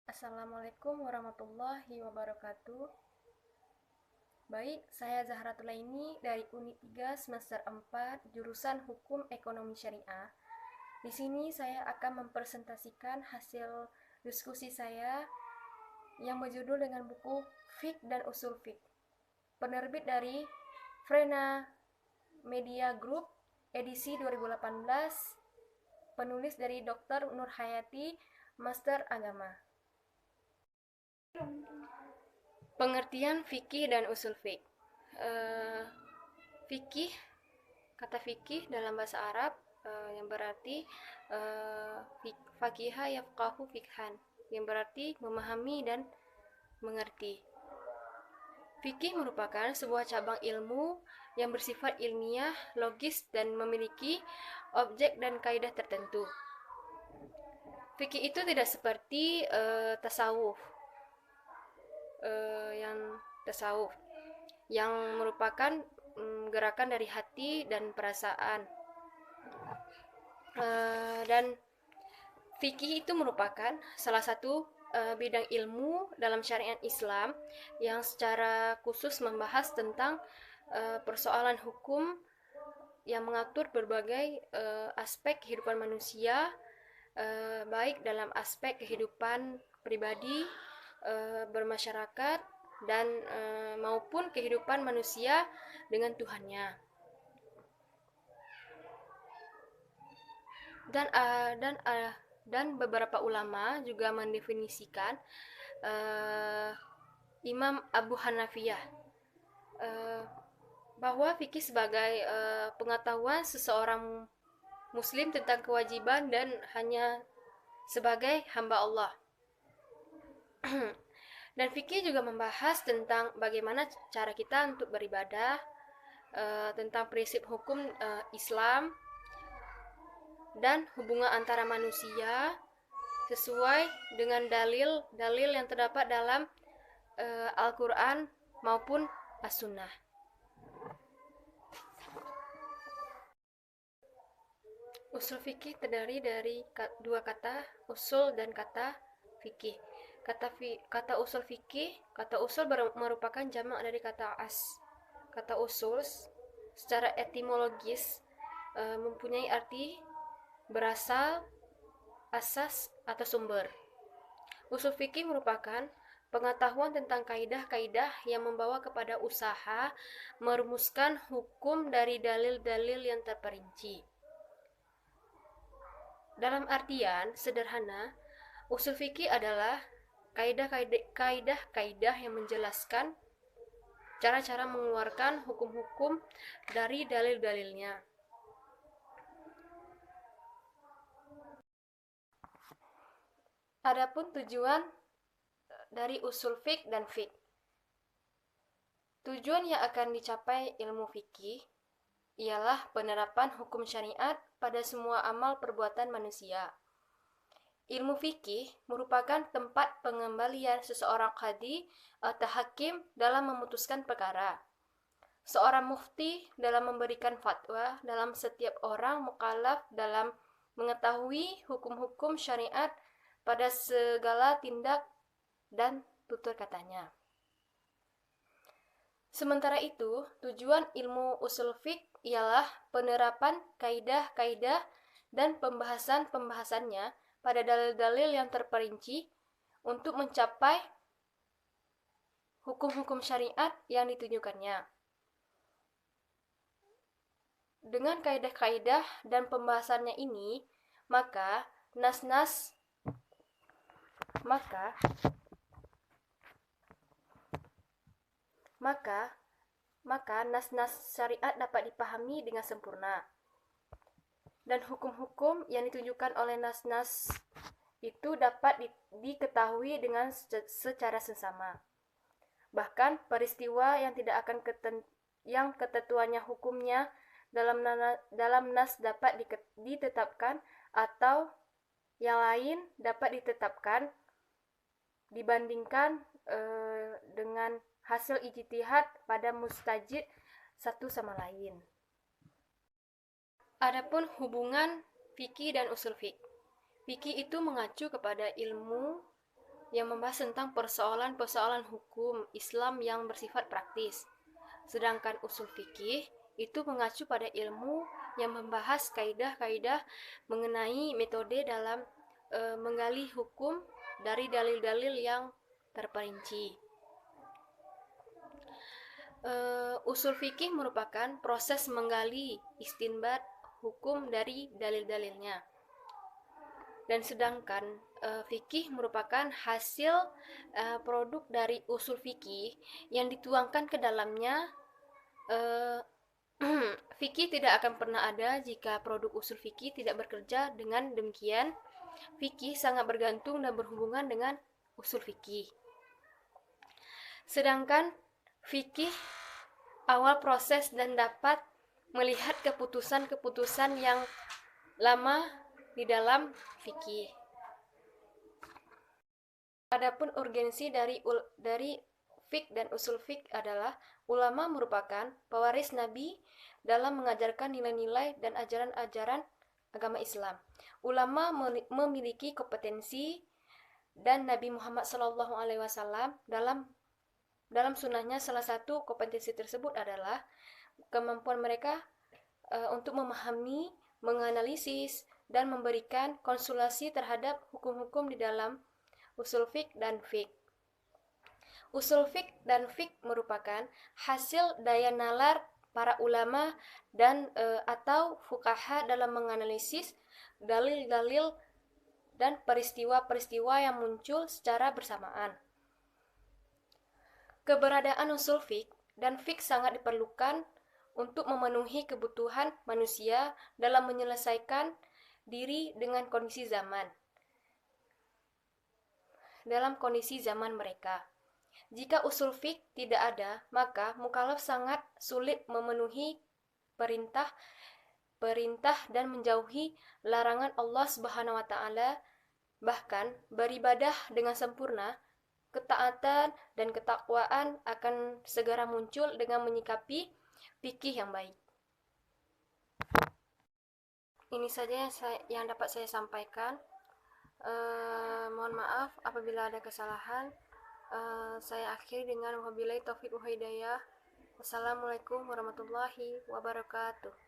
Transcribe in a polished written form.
Assalamualaikum warahmatullahi wabarakatuh. Baik, saya Zahra Tulaini dari Unit 3 semester 4 jurusan Hukum Ekonomi Syariah. Di sini saya akan mempresentasikan hasil diskusi saya yang berjudul dengan buku Fiqh dan Usul Fiqh. Penerbit dari Frena Media Group edisi 2018. Penulis dari Dr. Nur Hayati, Master Agama. Pengertian fikih dan usul fiqh. Fikih, kata fikih dalam bahasa Arab yang berarti fakiha yafqahu fikhan, yang berarti memahami dan mengerti. Fikih merupakan sebuah cabang ilmu yang bersifat ilmiah, logis, dan memiliki objek dan kaidah tertentu. Fikih itu tidak seperti tasawuf, yang merupakan gerakan dari hati dan perasaan. Dan fikih itu merupakan salah satu bidang ilmu dalam syariat Islam yang secara khusus membahas tentang persoalan hukum yang mengatur berbagai aspek kehidupan manusia, baik dalam aspek kehidupan pribadi, bermasyarakat, dan maupun kehidupan manusia dengan Tuhannya. Dan beberapa ulama juga mendefinisikan Imam Abu Hanafiyah bahwa fikih sebagai pengetahuan seseorang muslim tentang kewajiban dan hanya sebagai hamba Allah. Dan fikih juga membahas tentang bagaimana cara kita untuk beribadah, tentang prinsip hukum Islam, dan hubungan antara manusia sesuai dengan dalil-dalil yang terdapat dalam Al-Quran maupun As-Sunnah. Usul fikih terdiri dari dua kata, usul dan kata fikih. Kata usul fikih, kata usul merupakan jamak dari kata as. Kata usul secara etimologis mempunyai arti berasal, asas, atau sumber. Usul fikih merupakan pengetahuan tentang kaidah-kaidah yang membawa kepada usaha merumuskan hukum dari dalil-dalil yang terperinci. Dalam artian sederhana, usul fikih adalah kaidah-kaidah yang menjelaskan cara-cara mengeluarkan hukum-hukum dari dalil-dalilnya. Adapun tujuan dari usul fiqh dan fiqh. Tujuan yang akan dicapai ilmu fikih ialah penerapan hukum syariat pada semua amal perbuatan manusia. Ilmu fikih merupakan tempat pengembalian seseorang qadhi atau hakim dalam memutuskan perkara, seorang mufti dalam memberikan fatwa, dalam setiap orang mukallaf dalam mengetahui hukum-hukum syariat pada segala tindak dan tutur katanya. Sementara itu, tujuan ilmu usul fiqh ialah penerapan kaidah-kaidah dan pembahasan-pembahasannya pada dalil-dalil yang terperinci untuk mencapai hukum-hukum syariat yang ditunjukkannya. Dengan kaidah-kaidah dan pembahasannya ini, maka nas-nas syariat dapat dipahami dengan sempurna. Dan hukum-hukum yang ditunjukkan oleh nas-nas itu dapat diketahui dengan secara seksama. Bahkan peristiwa yang tidak akan yang ketentuannya hukumnya dalam nas dapat ditetapkan atau yang lain dapat ditetapkan dibandingkan dengan hasil ijtihad pada mustajid satu sama lain. Adapun hubungan fikih dan usul fikih. Fikih itu mengacu kepada ilmu yang membahas tentang persoalan-persoalan hukum Islam yang bersifat praktis. Sedangkan usul fikih itu mengacu pada ilmu yang membahas kaidah-kaidah mengenai metode dalam menggali hukum dari dalil-dalil yang terperinci. Usul fikih merupakan proses menggali istinbat hukum dari dalil-dalilnya. Dan sedangkan fikih merupakan hasil produk dari usul fikih yang dituangkan ke dalamnya. Fikih tidak akan pernah ada jika produk usul fikih tidak bekerja. Dengan demikian, fikih sangat bergantung dan berhubungan dengan usul fikih. Sedangkan fikih awal proses dan dapat melihat keputusan-keputusan yang lama di dalam fikih. Adapun urgensi dari fik dan usul fik adalah ulama merupakan pewaris Nabi dalam mengajarkan nilai-nilai dan ajaran-ajaran agama Islam. Ulama memiliki kompetensi dan Nabi Muhammad SAW dalam sunnahnya salah satu kompetensi tersebut adalah kemampuan mereka untuk memahami, menganalisis, dan memberikan konsultasi terhadap hukum-hukum di dalam usul fik dan fik. Usul fik dan fik merupakan hasil daya nalar para ulama dan atau fuqaha dalam menganalisis dalil-dalil dan peristiwa-peristiwa yang muncul secara bersamaan. Keberadaan usul fik dan fik sangat diperlukan untuk memenuhi kebutuhan manusia dalam menyelesaikan diri dengan kondisi zaman. Dalam kondisi zaman mereka. Jika usul fik tidak ada, maka mukallaf sangat sulit memenuhi perintah dan menjauhi larangan Allah Subhanahu wa taala, bahkan beribadah dengan sempurna. Ketaatan dan ketakwaan akan segera muncul dengan menyikapi fikih yang baik. Ini saja yang dapat saya sampaikan. Mohon maaf apabila ada kesalahan. Saya akhiri dengan wabillahi taufiq wa hidayah. Wassalamualaikum warahmatullahi wabarakatuh.